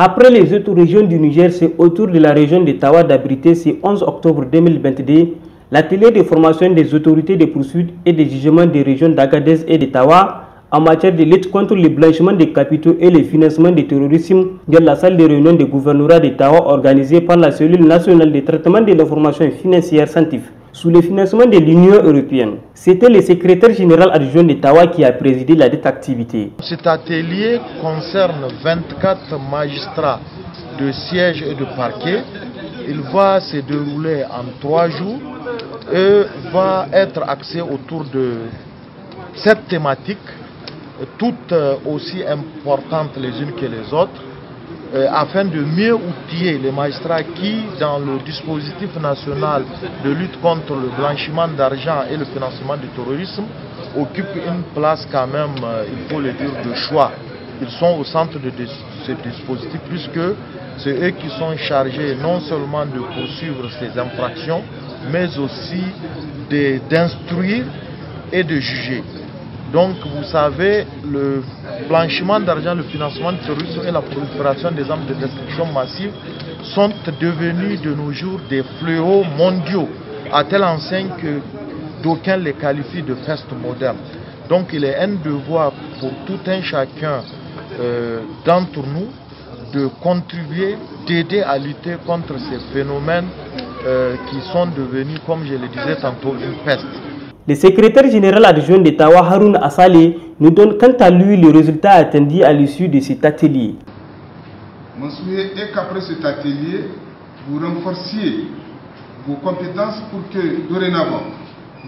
Après les autres régions du Niger, c'est au tour de la région de Tawa d'abriter ce 11 octobre 2022 l'atelier de formation des autorités de poursuite et de jugement des régions d'Agadez et de Tawa en matière de lutte contre le blanchiment des capitaux et le financement du terrorisme dans la salle de réunion du gouvernorat de Tawa organisée par la cellule nationale de traitement de l'information financière CENTIF sous le financement de l'Union européenne. C'était le secrétaire général adjoint de Tawa qui a présidé la dite activité. Cet atelier concerne 24 magistrats de siège et de parquet. Il va se dérouler en 3 jours et va être axé autour de 7 thématiques, toutes aussi importantes les unes que les autres, afin de mieux outiller les magistrats qui, dans le dispositif national de lutte contre le blanchiment d'argent et le financement du terrorisme, occupent une place quand même, il faut le dire, de choix. Ils sont au centre de ce dispositif puisque c'est eux qui sont chargés non seulement de poursuivre ces infractions, mais aussi d'instruire et de juger. Donc vous savez, le blanchiment d'argent, le financement du terrorisme et la prolifération des armes de destruction massive sont devenus de nos jours des fléaux mondiaux, à telle enseigne que d'aucuns les qualifient de peste moderne. Donc il est un devoir pour tout un chacun d'entre nous de contribuer, d'aider à lutter contre ces phénomènes qui sont devenus, comme je le disais tantôt, une peste. Le secrétaire général adjoint de Tawa, Haroun Assale, nous donne quant à lui le résultat attendu à l'issue de cet atelier. Mon souhait est qu'après cet atelier, vous renforciez vos compétences pour que dorénavant,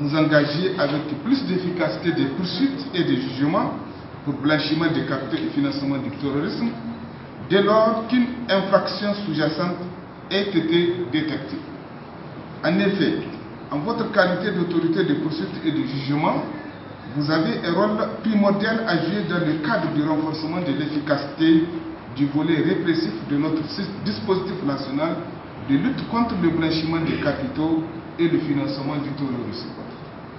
vous engagiez avec plus d'efficacité des poursuites et des jugements pour blanchiment des capitaux et financement du terrorisme, dès lors qu'une infraction sous-jacente ait été détectée. En effet, en votre qualité d'autorité de poursuite et de jugement, vous avez un rôle primordial à jouer dans le cadre du renforcement de l'efficacité du volet répressif de notre dispositif national de lutte contre le blanchiment des capitaux et le financement du terrorisme.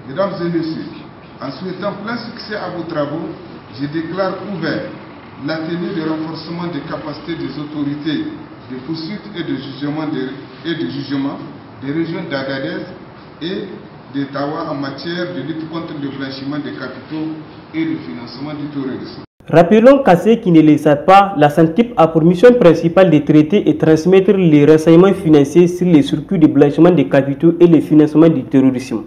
Mesdames et messieurs, en souhaitant plein succès à vos travaux, je déclare ouvert l'atelier de renforcement des capacités des autorités de poursuite et de jugement des régions d'Agadez et de Tawa en matière de lutte contre le blanchiment des capitaux et le financement du terrorisme. Rappelons qu'à ceux qui ne le savent pas, la CENTIF a pour mission principale de traiter et transmettre les renseignements financiers sur les circuits de blanchiment des capitaux et le financement du terrorisme.